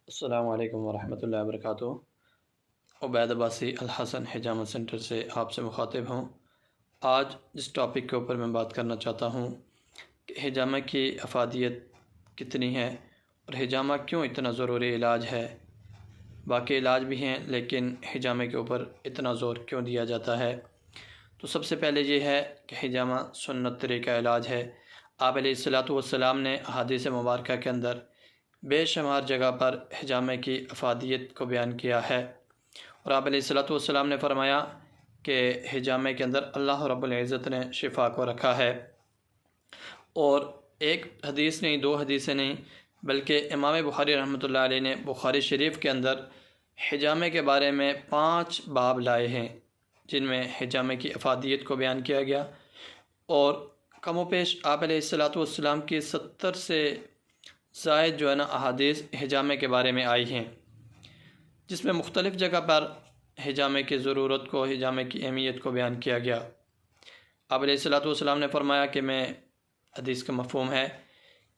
السلام علیکم ورحمۃ اللہ وبرکاتہ۔ عبید عباسی الحسن حجامہ سینٹر سے آپ سے مخاطب ہوں۔ آج جس ٹاپک کے اوپر میں بات کرنا چاہتا ہوں کہ حجامہ کی افادیت کتنی ہے اور حجامہ کیوں اتنا ضروری علاج ہے۔ باقی علاج بھی ہیں لیکن حجامہ کے اوپر اتنا زور کیوں دیا جاتا ہے۔ تو سب سے پہلے یہ ہے کہ حجامہ سنت طریقہ علاج ہے۔ آپ علیہ الصلاۃ والسلام نے احادیث مبارکہ کے اندر بے شمار جگہ پر حجامہ کی افادیت کو بیان کیا ہے، اور آپ علیہ الصلاۃ والسلام نے فرمایا کہ حجامہ کے اندر اللہ رب العزت نے شفا کو رکھا ہے۔ اور ایک حدیث نہیں، دو حدیثیں نہیں، بلکہ امام بخاری رحمۃ اللہ علیہ نے بخاری شریف کے اندر حجامہ کے بارے میں 5 باب لائے ہیں جن میں حجامہ کی افادیت کو بیان کیا گیا، اور کم و بیش آپ علیہ الصلاۃ والسلام کی 70 سے زائد جو ہے نا احادیث حجامہ کے بارے میں آئی ہیں، جس میں مختلف جگہ پر حجامہ کی ضرورت کو، حجامہ کی اہمیت کو بیان کیا گیا۔ آپ علیہ الصلاۃ والسلام نے فرمایا کہ حدیث کا مفہوم ہے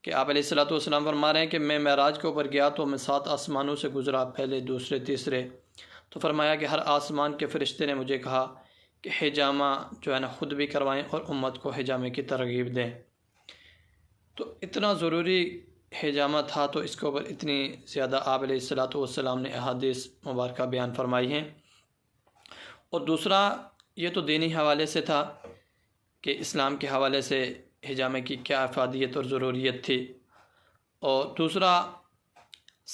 کہ آپ علیہ الصلاۃ والسلام فرما رہے ہیں کہ میں معراج کے اوپر گیا تو میں 7 آسمانوں سے گزرا، پہلے، دوسرے، تیسرے، تو فرمایا کہ ہر آسمان کے فرشتے نے مجھے کہا کہ حجامہ جو ہے نا خود بھی کروائیں اور امت کو حجامہ کی ترغیب دیں۔ تو اتنا ضروری حجامہ تھا، تو اس کے اوپر اتنی زیادہ آپ علیہ الصلاۃ والسلام نے احادیث مبارکہ بیان فرمائی ہیں۔ اور دوسرا یہ تو دینی حوالے سے تھا کہ اسلام کے حوالے سے حجامہ کی کیا افادیت اور ضروریت تھی، اور دوسرا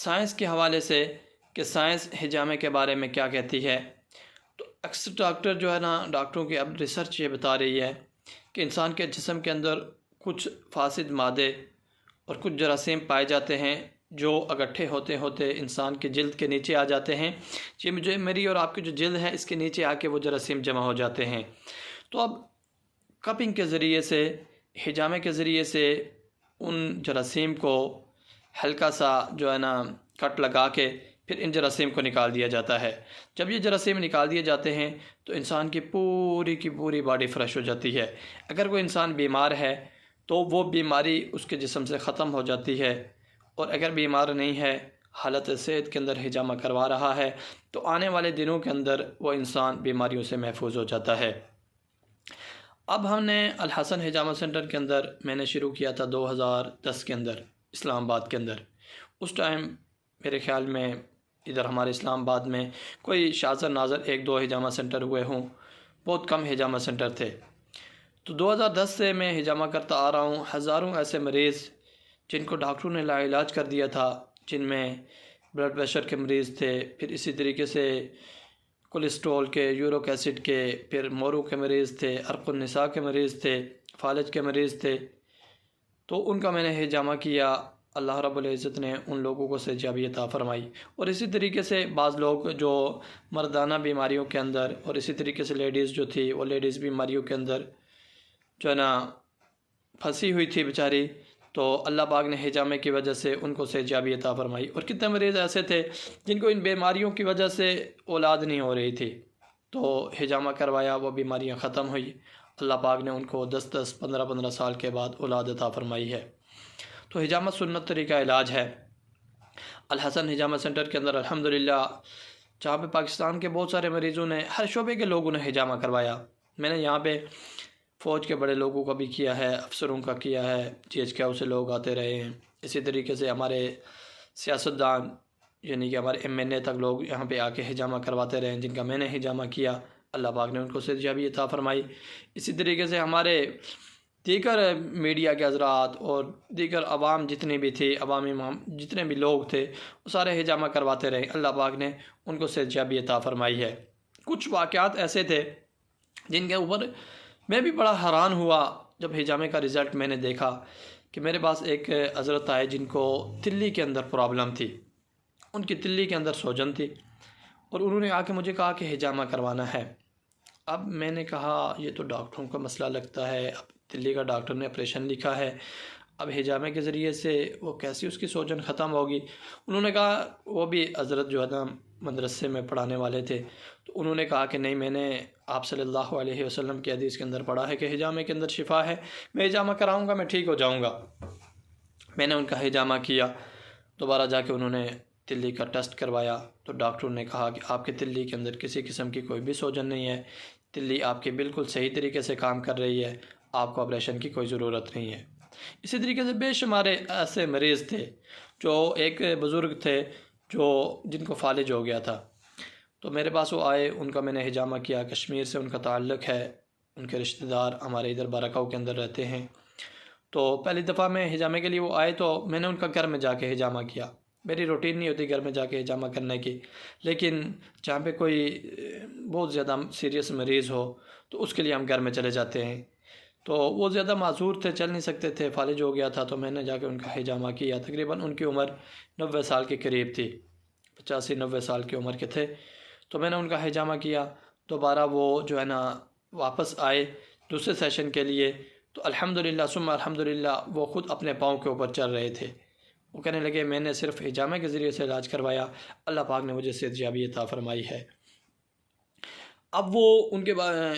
سائنس کے حوالے سے کہ سائنس حجامہ کے بارے میں کیا کہتی ہے۔ تو اکثر ڈاکٹر جو ہے نا، ڈاکٹروں کی اب ریسرچ یہ بتا رہی ہے کہ انسان کے جسم کے اندر کچھ فاسد مادے اور کچھ جراثیم پائے جاتے ہیں جو اکٹھے ہوتے ہوتے انسان کے جلد کے نیچے آ جاتے ہیں۔ یہ میری اور آپ کی جو جلد ہے اس کے نیچے آ کے وہ جراثیم جمع ہو جاتے ہیں۔ تو اب کپنگ کے ذریعے سے، حجامہ کے ذریعے سے ان جراثیم کو ہلکا سا جو ہے نا کٹ لگا کے پھر ان جراثیم کو نکال دیا جاتا ہے۔ جب یہ جراثیم نکال دیے جاتے ہیں تو انسان کی پوری باڈی فریش ہو جاتی ہے۔ اگر کوئی انسان بیمار ہے تو وہ بیماری اس کے جسم سے ختم ہو جاتی ہے، اور اگر بیمار نہیں ہے، حالت صحت کے اندر حجامہ کروا رہا ہے، تو آنے والے دنوں کے اندر وہ انسان بیماریوں سے محفوظ ہو جاتا ہے۔ اب ہم نے الحسن حجامہ سینٹر کے اندر میں نے شروع کیا تھا 2010 کے اندر اسلام آباد کے اندر۔ اس ٹائم میرے خیال میں ادھر ہمارے اسلام آباد میں کوئی شاذر ناظر 1-2 حجامہ سینٹر ہوئے ہوں، بہت کم حجامہ سینٹر تھے۔ تو 2010 سے میں حجامہ کرتا آ رہا ہوں۔ ہزاروں ایسے مریض جن کو ڈاکٹروں نے لا علاج کر دیا تھا، جن میں بلڈ پریشر کے مریض تھے، پھر اسی طریقے سے کولیسٹرول کے، یورک ایسڈ کے، پھر مورو کے مریض تھے، عرق النساء کے مریض تھے، فالج کے مریض تھے، تو ان کا میں نے حجامہ کیا۔ اللہ رب العزت نے ان لوگوں کو صحتیابی عطا فرمائی۔ اور اسی طریقے سے بعض لوگ جو مردانہ بیماریوں کے اندر، اور اسی طریقے سے لیڈیز جو تھی وہ لیڈیز بیماریوں کے اندر جو ہے نا پھنسی ہوئی تھی بیچاری، تو اللہ پاک نے حجامہ کی وجہ سے ان کو صحتیابی عطا فرمائی۔ اور کتنے مریض ایسے تھے جن کو ان بیماریوں کی وجہ سے اولاد نہیں ہو رہی تھی، تو حجامہ کروایا، وہ بیماریاں ختم ہوئی، اللہ پاک نے ان کو 10-10 15-15 سال کے بعد اولاد عطا فرمائی ہے۔ تو حجامہ سنت طریقہ علاج ہے۔ الحسن حجامہ سینٹر کے اندر الحمدللہ جہاں پہ پاکستان کے بہت سارے مریضوں نے، ہر شعبے کے لوگوں نے حجامہ کروایا۔ میں نے یہاں پہ فوج کے بڑے لوگوں کا بھی کیا ہے، افسروں کا کیا ہے، GHQ سے لوگ آتے رہے ہیں، اسی طریقے سے ہمارے سیاستدان یعنی کہ ہمارے MNA تک لوگ یہاں پہ آ کے حجامہ کرواتے رہے ہیں، جن کا میں نے حجامہ کیا، اللہ پاک نے ان کو صحتیابی عطا فرمائی۔ اسی طریقے سے ہمارے دیگر میڈیا کے حضرات اور دیگر عوام جتنی بھی تھی، عوامی جتنے بھی لوگ تھے، وہ سارے حجامہ کرواتے رہے، اللہ پاک نے ان کو صحتیابی عطا فرمائی ہے۔ کچھ واقعات ایسے تھے جن کے اوپر میں بھی بڑا حیران ہوا جب حجامہ کا رزلٹ میں نے دیکھا، کہ میرے پاس ایک حضرت آئے جن کو تلی کے اندر پرابلم تھی، ان کی تلی کے اندر سوجن تھی، اور انہوں نے آ کے مجھے کہا کہ حجامہ کروانا ہے۔ اب میں نے کہا یہ تو ڈاکٹروں کا مسئلہ لگتا ہے، اب تلی کا ڈاکٹر نے آپریشن لکھا ہے، اب حجامہ کے ذریعے سے وہ کیسی اس کی سوجن ختم ہوگی۔ انہوں نے کہا، وہ بھی حضرت جو ہے نا مدرسے میں پڑھانے والے تھے، تو انہوں نے کہا کہ نہیں، میں نے آپ صلی اللہ علیہ وسلم کی حدیث کے اندر پڑھا ہے کہ حجامہ کے اندر شفا ہے، میں حجامہ کراؤں گا، میں ٹھیک ہو جاؤں گا۔ میں نے ان کا حجامہ کیا، دوبارہ جا کے انہوں نے تلی کا ٹیسٹ کروایا تو ڈاکٹر نے کہا کہ آپ کے تلی کے اندر کسی قسم کی کوئی بھی سوجن نہیں ہے، تلی آپ کی بالکل صحیح طریقے سے کام کر رہی ہے، آپ کو آپریشن کی کوئی ضرورت نہیں ہے۔ اسی طریقے سے بے شمار ایسے مریض تھے، جو ایک بزرگ تھے جن کو فالج ہو گیا تھا، تو میرے پاس وہ آئے، ان کا میں نے حجامہ کیا۔ کشمیر سے ان کا تعلق ہے، ان کے رشتہ دار ہمارے ادھر بارکاؤ کے اندر رہتے ہیں۔ تو پہلی دفعہ میں حجامے کے لیے وہ آئے تو میں نے ان کا گھر میں جا کے حجامہ کیا۔ میری روٹین نہیں ہوتی گھر میں جا کے حجامہ کرنے کی، لیکن جہاں پہ کوئی بہت زیادہ سیریس مریض ہو تو اس کے لیے ہم گھر میں چلے جاتے ہیں۔ تو وہ زیادہ معذور تھے، چل نہیں سکتے تھے، فالج ہو گیا تھا، تو میں نے جا کے ان کا حجامہ کیا۔ تقریباً ان کی عمر 90 سال کے قریب تھی، 85-90 سال کی عمر کے تھے۔ تو میں نے ان کا حجامہ کیا۔ دوبارہ وہ جو ہے نا واپس آئے دوسرے سیشن کے لیے، تو الحمدللہ ثم الحمدللہ وہ خود اپنے پاؤں کے اوپر چل رہے تھے۔ وہ کہنے لگے میں نے صرف حجامہ کے ذریعے سے علاج کروایا، اللہ پاک نے مجھے صحت یابی عطا فرمائی ہے۔ اب وہ ان کے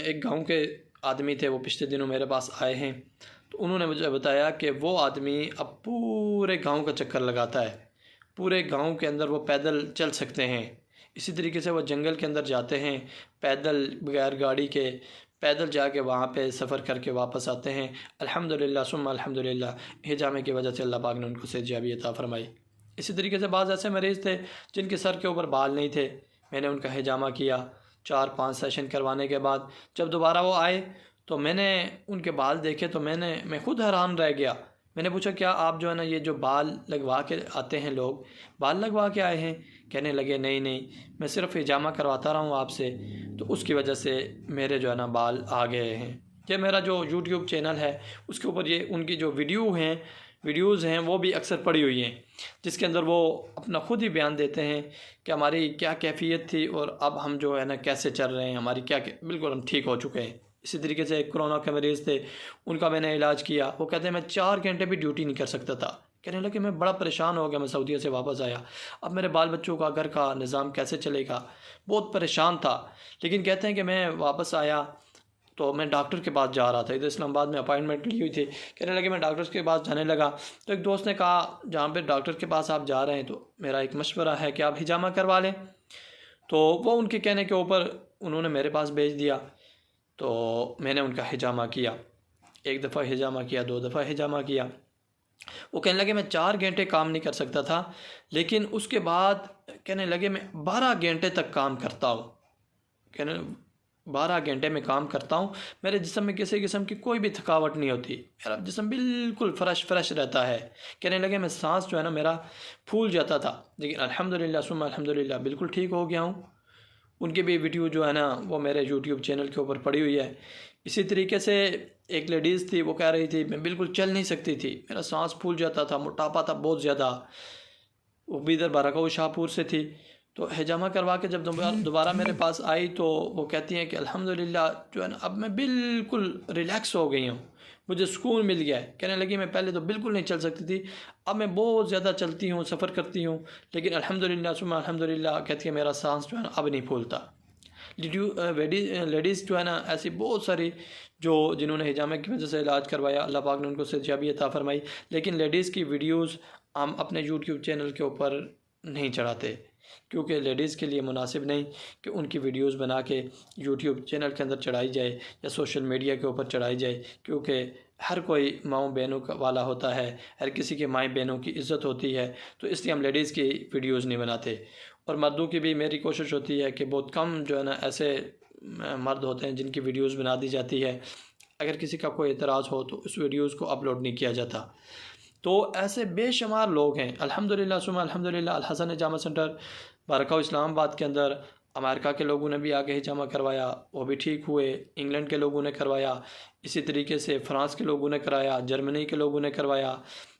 ایک گاؤں کے آدمی تھے، وہ پچھلے دنوں میرے پاس آئے ہیں، تو انہوں نے مجھے بتایا کہ وہ آدمی اب پورے گاؤں کا چکر لگاتا ہے، پورے گاؤں کے اندر وہ پیدل چل سکتے ہیں۔ اسی طریقے سے وہ جنگل کے اندر جاتے ہیں پیدل، بغیر گاڑی کے، پیدل جا کے وہاں پہ سفر کر کے واپس آتے ہیں۔ الحمدللہ ثم الحمدللہ حجامے کی وجہ سے اللہ پاک نے ان کو صحت یابی عطا فرمائی۔ اسی طریقے سے بعض ایسے مریض تھے جن کے سر کے اوپر بال نہیں تھے، میں نے ان کا حجامہ کیا۔ 4-5 سیشن کروانے کے بعد جب دوبارہ وہ آئے تو میں نے ان کے بال دیکھے تو میں خود حیران رہ گیا۔ میں نے پوچھا کیا آپ جو ہے نا یہ جو بال لگوا کے آتے ہیں لوگ، بال لگوا کے آئے ہیں؟ کہنے لگے نہیں میں صرف حجامہ کرواتا رہا ہوں آپ سے، تو اس کی وجہ سے میرے جو ہے نا بال آ گئے ہیں۔ یہ میرا جو یوٹیوب چینل ہے اس کے اوپر یہ ان کی جو ویڈیوز ہیں وہ بھی اکثر پڑی ہوئی ہیں، جس کے اندر وہ اپنا خود ہی بیان دیتے ہیں کہ ہماری کیا کیفیت تھی اور اب ہم جو ہے نا کیسے چل رہے ہیں، ہماری کیا بالکل ہم ٹھیک ہو چکے ہیں۔ اسی طریقے سے کرونا کے مریض تھے، ان کا میں نے علاج کیا۔ وہ کہتے ہیں میں 4 گھنٹے بھی ڈیوٹی نہیں کر سکتا تھا، کہنے لگے میں بڑا پریشان ہو گیا، میں سعودیہ سے واپس آیا، اب میرے بال بچوں کا گھر کا نظام کیسے چلے گا، بہت پریشان تھا۔ لیکن کہتے ہیں کہ میں واپس آیا تو میں ڈاکٹر کے پاس جا رہا تھا، ادھر اسلام آباد میں اپائنٹمنٹ لی ہوئی تھی، کہنے لگے میں ڈاکٹر کے پاس جانے لگا تو ایک دوست نے کہا جہاں پہ ڈاکٹر کے پاس آپ جا رہے ہیں تو میرا ایک مشورہ ہے کہ آپ حجامہ کروا لیں۔ تو وہ ان کے کہنے کے اوپر انہوں نے میرے پاس بھیج دیا، تو میں نے ان کا حجامہ کیا۔ 1 دفعہ حجامہ کیا، 2 دفعہ حجامہ کیا۔ وہ کہنے لگے میں 4 گھنٹے کام نہیں کر سکتا تھا، لیکن اس کے بعد کہنے لگے میں 12 گھنٹے تک کام کرتا ہوں، کہنے 12 گھنٹے میں کام کرتا ہوں، میرے جسم میں کسی قسم کی کوئی بھی تھکاوٹ نہیں ہوتی، میرا جسم بالکل فریش رہتا ہے۔ کہنے لگے میں سانس جو ہے نا میرا پھول جاتا تھا، لیکن الحمدللہ ثم الحمدللہ بالکل ٹھیک ہو گیا ہوں۔ ان کی بھی ویڈیو جو ہے نا وہ میرے یوٹیوب چینل کے اوپر پڑی ہوئی ہے۔ اسی طریقے سے ایک لیڈیز تھی، وہ کہہ رہی تھی میں بالکل چل نہیں سکتی تھی، میرا سانس پھول جاتا تھا، موٹاپا تھا بہت زیادہ، وہ بھی ادھر بارکاؤ شاہپور سے تھی۔ تو حجامہ کروا کے جب دوبارہ میرے پاس آئی تو وہ کہتی ہیں کہ الحمدللہ جو ہے نا اب میں بالکل ریلیکس ہو گئی ہوں، مجھے سکون مل گیا ہے۔ کہنے لگی میں پہلے تو بالکل نہیں چل سکتی تھی، اب میں بہت زیادہ چلتی ہوں، سفر کرتی ہوں، لیکن الحمدللہ ثم الحمدللہ کہتی ہے میرا سانس جو ہے نا اب نہیں پھولتا۔ لیڈیز جو ہے نا ایسی بہت ساری جنہوں نے حجامہ کی وجہ سے علاج کروایا، اللہ پاک نے ان کو صحت یابی عطا فرمائی، لیکن لیڈیز کی ویڈیوز ہم اپنے یوٹیوب چینل کے اوپر نہیں چڑھاتے، کیونکہ لیڈیز کے لیے مناسب نہیں کہ ان کی ویڈیوز بنا کے یوٹیوب چینل کے اندر چڑھائی جائے یا سوشل میڈیا کے اوپر چڑھائی جائے، کیونکہ ہر کوئی ماؤں بہنوں والا ہوتا ہے، ہر کسی کے مائیں بہنوں کی عزت ہوتی ہے، تو اس لیے ہم لیڈیز کی ویڈیوز نہیں بناتے۔ اور مردوں کی بھی میری کوشش ہوتی ہے کہ بہت کم جو ہے نا ایسے مرد ہوتے ہیں جن کی ویڈیوز بنا دی جاتی ہے، اگر کسی کا کوئی اعتراض ہو تو اس ویڈیوز کو اپلوڈ نہیں کیا جاتا۔ تو ایسے بے شمار لوگ ہیں الحمدللہ ثم الحمدللہ۔ الحسن حجامہ سینٹر بارکاؤ اسلام آباد کے اندر امریکہ کے لوگوں نے بھی آ کے حجامہ کروایا، وہ بھی ٹھیک ہوئے، انگلینڈ کے لوگوں نے کروایا، اسی طریقے سے فرانس کے لوگوں نے کرایا، جرمنی کے لوگوں نے کروایا،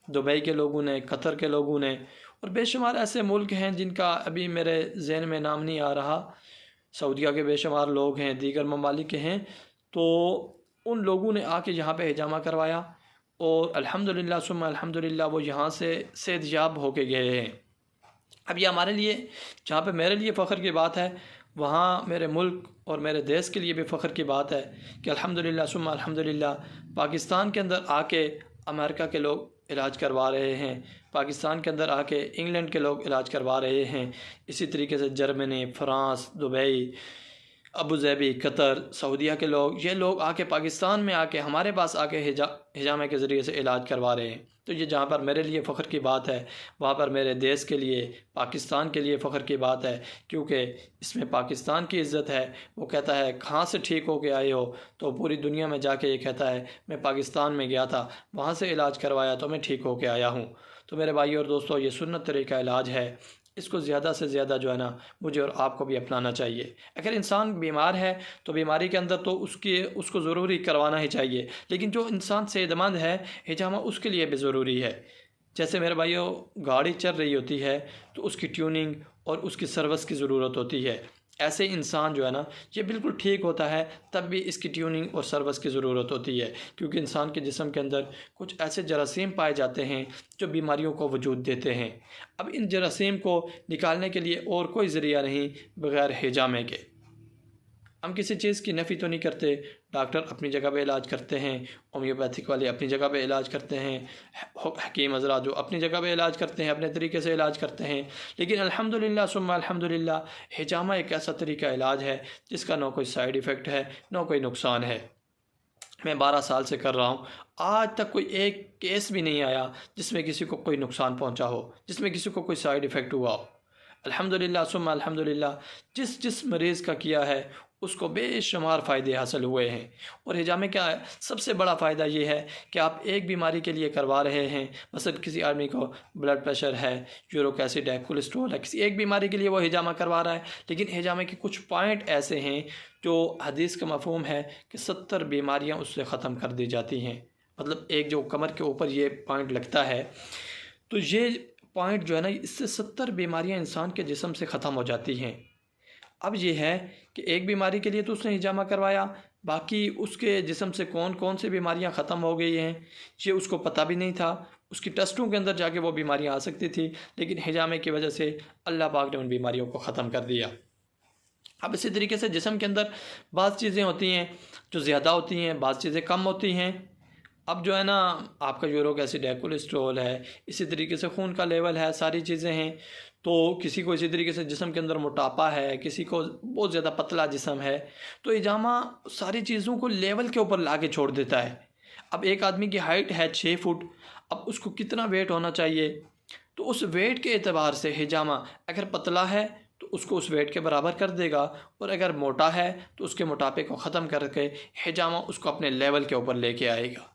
دبئی کے لوگوں نے، قطر کے لوگوں نے، اور بے شمار ایسے ملک ہیں جن کا ابھی میرے ذہن میں نام نہیں آ رہا، سعودیہ کے بے شمار لوگ ہیں، دیگر ممالک کے ہیں، تو ان لوگوں نے آ کے یہاں پہ حجامہ کروایا اور الحمدللہ ثم الحمدللہ وہ یہاں سے صحت یاب ہو کے گئے ہیں۔ اب یہ ہمارے لیے، جہاں پہ میرے لیے فخر کی بات ہے، وہاں میرے ملک اور میرے دیش کے لیے بھی فخر کی بات ہے کہ الحمدللہ ثم الحمدللہ پاکستان کے اندر آ کے امریکہ کے لوگ علاج کروا رہے ہیں، پاکستان کے اندر آ کے انگلینڈ کے لوگ علاج کروا رہے ہیں، اسی طریقے سے جرمنی، فرانس، دبئی، ابوظہبی، قطر، سعودیہ کے لوگ، یہ لوگ آ کے پاکستان میں آ کے ہمارے پاس آ کے حجامہ کے ذریعے سے علاج کروا رہے ہیں۔ تو یہ جہاں پر میرے لیے فخر کی بات ہے، وہاں پر میرے دیش کے لیے، پاکستان کے لیے فخر کی بات ہے، کیونکہ اس میں پاکستان کی عزت ہے۔ وہ کہتا ہے کہاں سے ٹھیک ہو کے آئے ہو، تو پوری دنیا میں جا کے یہ کہتا ہے میں پاکستان میں گیا تھا، وہاں سے علاج کروایا تو میں ٹھیک ہو کے آیا ہوں۔ تو میرے بھائی اور دوستو، یہ سنت طریقہ علاج ہے، اس کو زیادہ سے زیادہ جو ہے نا مجھے اور آپ کو بھی اپنانا چاہیے۔ اگر انسان بیمار ہے تو بیماری کے اندر تو اس کو ضروری کروانا ہی چاہیے، لیکن جو انسان صحت مند ہے، حجامہ اس کے لیے بھی ضروری ہے۔ جیسے میرے بھائیو، گاڑی چل رہی ہوتی ہے تو اس کی ٹیوننگ اور اس کی سروس کی ضرورت ہوتی ہے، ایسے انسان جو ہے نا یہ بالکل ٹھیک ہوتا ہے تب بھی اس کی ٹیوننگ اور سروس کی ضرورت ہوتی ہے، کیونکہ انسان کے جسم کے اندر کچھ ایسے جراثیم پائے جاتے ہیں جو بیماریوں کو وجود دیتے ہیں۔ اب ان جراثیم کو نکالنے کے لیے اور کوئی ذریعہ نہیں بغیر حجامے کے۔ ہم کسی چیز کی نفی تو نہیں کرتے، ڈاکٹر اپنی جگہ پہ علاج کرتے ہیں، ہومیوپیتھک والے اپنی جگہ پہ علاج کرتے ہیں، حکیم حضرات جو اپنی جگہ پہ علاج کرتے ہیں، اپنے طریقے سے علاج کرتے ہیں، لیکن الحمدللہ ثم الحمدللہ حجامہ ایک ایسا طریقہ علاج ہے جس کا نہ کوئی سائیڈ ایفیکٹ ہے، نہ کوئی نقصان ہے۔ میں 12 سال سے کر رہا ہوں، آج تک کوئی ایک کیس بھی نہیں آیا جس میں کسی کو کوئی نقصان پہنچا ہو، جس میں کسی کو کوئی سائیڈ ایفیکٹ ہوا ہو۔ الحمدللہ ثم الحمدللہ جس مریض کا کیا ہے اس کو بے شمار فائدے حاصل ہوئے ہیں۔ اور حجامے کا سب سے بڑا فائدہ یہ ہے کہ آپ ایک بیماری کے لیے کروا رہے ہیں، مثلا کسی آدمی کو بلڈ پریشر ہے، یورک ایسڈ ہے، کولیسٹرول ہے، کسی ایک بیماری کے لیے وہ حجامہ کروا رہا ہے، لیکن حجامے کے کچھ پوائنٹ ایسے ہیں جو حدیث کا مفہوم ہے کہ 70 بیماریاں اس سے ختم کر دی جاتی ہیں۔ مطلب ایک جو کمر کے اوپر یہ پوائنٹ لگتا ہے تو یہ پوائنٹ جو ہے نا اس سے 70 بیماریاں انسان کے جسم سے ختم ہو جاتی ہیں۔ اب یہ ہے کہ ایک بیماری کے لیے تو اس نے حجامہ کروایا، باقی اس کے جسم سے کون کون سی بیماریاں ختم ہو گئی ہیں یہ اس کو پتہ بھی نہیں تھا۔ اس کی ٹیسٹوں کے اندر جا کے وہ بیماریاں آ سکتی تھی، لیکن حجامے کی وجہ سے اللہ پاک نے ان بیماریوں کو ختم کر دیا۔ اب اسی طریقے سے جسم کے اندر بعض چیزیں ہوتی ہیں جو زیادہ ہوتی ہیں، بعض چیزیں کم ہوتی ہیں۔ اب جو ہے نا آپ کا یورک ایسڈ ہے، کولیسٹرول ہے، اسی طریقے سے خون کا لیول ہے، ساری چیزیں ہیں۔ تو کسی کو اسی طریقے سے جسم کے اندر موٹاپا ہے، کسی کو بہت زیادہ پتلا جسم ہے، تو حجامہ ساری چیزوں کو لیول کے اوپر لا کے چھوڑ دیتا ہے۔ اب ایک آدمی کی ہائٹ ہے 6 فٹ، اب اس کو کتنا ویٹ ہونا چاہیے، تو اس ویٹ کے اعتبار سے حجامہ اگر پتلا ہے تو اس کو اس ویٹ کے برابر کر دے گا، اور اگر موٹا ہے تو اس کے موٹاپے کو ختم کر کے حجامہ اس کو اپنے لیول کے اوپر لے کے آئے گا۔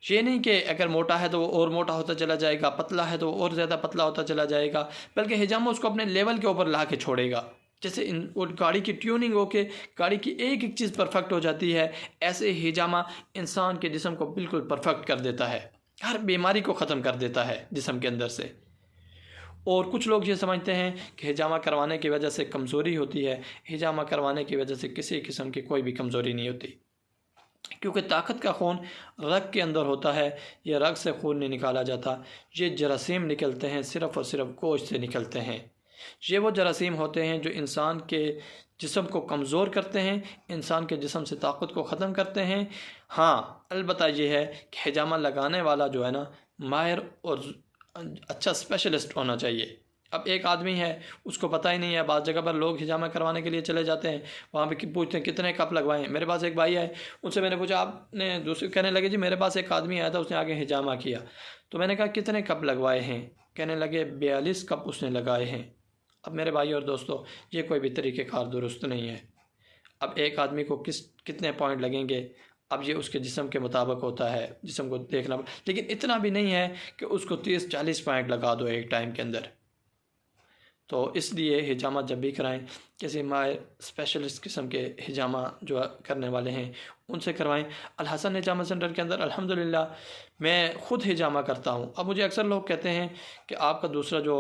یہ نہیں کہ اگر موٹا ہے تو وہ اور موٹا ہوتا چلا جائے گا، پتلا ہے تو وہ اور زیادہ پتلا ہوتا چلا جائے گا، بلکہ حجامہ اس کو اپنے لیول کے اوپر لا کے چھوڑے گا۔ جیسے وہ گاڑی کی ٹیوننگ ہو کے گاڑی کی ایک ایک چیز پرفیکٹ ہو جاتی ہے، ایسے حجامہ انسان کے جسم کو بالکل پرفیکٹ کر دیتا ہے، ہر بیماری کو ختم کر دیتا ہے جسم کے اندر سے۔ اور کچھ لوگ یہ سمجھتے ہیں کہ حجامہ کروانے کی وجہ سے کمزوری ہوتی ہے، حجامہ کروانے کی وجہ سے کسی قسم کی کوئی بھی کمزوری نہیں ہوتی، کیونکہ طاقت کا خون رگ کے اندر ہوتا ہے، یہ رگ سے خون نہیں نکالا جاتا، یہ جراثیم نکلتے ہیں، صرف اور صرف گوشت سے نکلتے ہیں۔ یہ وہ جراثیم ہوتے ہیں جو انسان کے جسم کو کمزور کرتے ہیں، انسان کے جسم سے طاقت کو ختم کرتے ہیں۔ ہاں البتہ یہ ہے کہ حجامہ لگانے والا جو ہے نا ماہر اور اچھا اسپیشلسٹ ہونا چاہیے۔ اب ایک آدمی ہے اس کو پتہ ہی نہیں ہے، بعض جگہ پر لوگ حجامہ کروانے کے لیے چلے جاتے ہیں، وہاں پہ پوچھتے ہیں کتنے کپ لگوائیں۔ میرے پاس ایک بھائی ہے، ان سے میں نے پوچھا آپ نے دوسرے، کہنے لگے جی میرے پاس ایک آدمی آیا تھا اس نے آگے حجامہ کیا، تو میں نے کہا کتنے کپ لگوائے ہیں، کہنے لگے 42 کپ اس نے لگائے ہیں۔ اب میرے بھائی اور دوستو یہ کوئی بھی طریقہ کار درست نہیں ہے۔ اب ایک آدمی کو کتنے پوائنٹ لگیں گے، اب یہ اس کے جسم کے مطابق ہوتا ہے، جسم کو دیکھنا، لیکن اتنا بھی نہیں ہے کہ اس کو 30-40 پوائنٹ لگا دو ایک ٹائم کے اندر۔ تو اس لیے حجامہ جب بھی کرائیں کسی ماہر اسپیشلسٹ قسم کے حجامہ جو کرنے والے ہیں ان سے کروائیں۔ الحسن حجامہ سینٹر کے اندر الحمدللہ میں خود حجامہ کرتا ہوں۔ اب مجھے اکثر لوگ کہتے ہیں کہ آپ کا دوسرا جو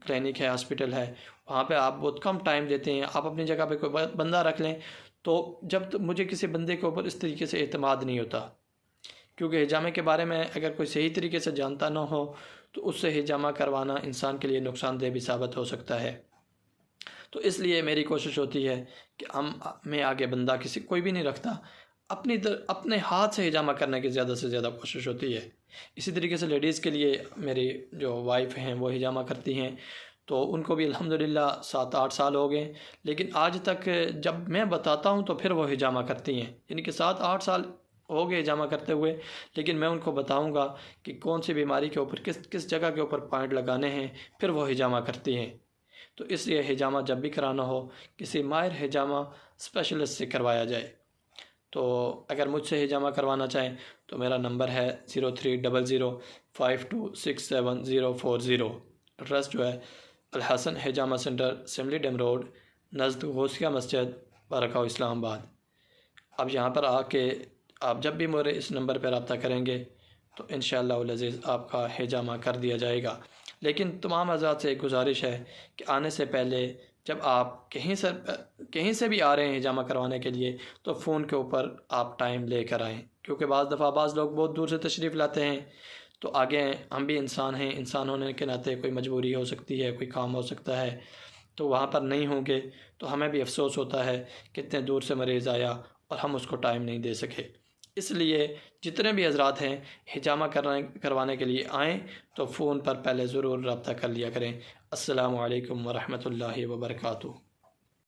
کلینک ہے، ہاسپٹل ہے، وہاں پہ آپ بہت کم ٹائم دیتے ہیں، آپ اپنی جگہ پہ کوئی بندہ رکھ لیں۔ تو جب مجھے کسی بندے کے اوپر اس طریقے سے اعتماد نہیں ہوتا، کیونکہ حجامے کے بارے میں اگر کوئی صحیح طریقے سے جانتا نہ ہو تو اس سے حجامہ کروانا انسان کے لیے نقصان دہ بھی ثابت ہو سکتا ہے۔ تو اس لیے میری کوشش ہوتی ہے کہ میں آگے بندہ کوئی بھی نہیں رکھتا، اپنے ہاتھ سے ہجامہ کرنے کی زیادہ سے زیادہ کوشش ہوتی ہے۔ اسی طریقے سے لیڈیز کے لیے میری جو وائف ہیں وہ ہجامہ کرتی ہیں، تو ان کو بھی الحمدللہ 7-8 سال ہو گئے، لیکن آج تک جب میں بتاتا ہوں تو پھر وہ ہجامہ کرتی ہیں، یعنی کہ 7-8 سال ہو گئے ہجامہ کرتے ہوئے، لیکن میں ان کو بتاؤں گا کہ کون سی بیماری کے اوپر کس جگہ کے اوپر پوائنٹ لگانے ہیں، پھر وہ ہجامہ کرتی ہیں۔ تو اس لیے ہجامہ جب بھی کرانا ہو کسی ماہر ہجامہ اسپیشلسٹ سے کروایا جائے۔ تو اگر مجھ سے ہجامہ کروانا چاہیں تو میرا نمبر ہے 030052674040۔ ایڈریس جو ہے الحسن ہجامہ سینٹر، سملی ڈیم روڈ، نزد غوثیہ مسجد، بارکاؤ، اسلام آباد۔ اب یہاں پر آ کے آپ جب بھی میرے اس نمبر پہ رابطہ کریں گے تو انشاءاللہ العزیز آپ کا ہجامہ کر دیا جائے گا۔ لیکن تمام حضرات سے ایک گزارش ہے کہ آنے سے پہلے جب آپ کہیں سے بھی آ رہے ہیں ہجامہ کروانے کے لیے تو فون کے اوپر آپ ٹائم لے کر آئیں، کیونکہ بعض لوگ بہت دور سے تشریف لاتے ہیں، تو آگے ہم بھی انسان ہیں، انسان ہونے کے ناطے کوئی مجبوری ہو سکتی ہے، کوئی کام ہو سکتا ہے، تو وہاں پر نہیں ہوں گے تو ہمیں بھی افسوس ہوتا ہے کتنے دور سے مریض آیا اور ہم اس کو ٹائم نہیں دے سکے۔ اس لیے جتنے بھی حضرات ہیں ہجامہ کروانے کے لیے آئیں تو فون پر پہلے ضرور رابطہ کر لیا کریں۔ السلام علیکم ورحمۃ اللہ وبرکاتہ۔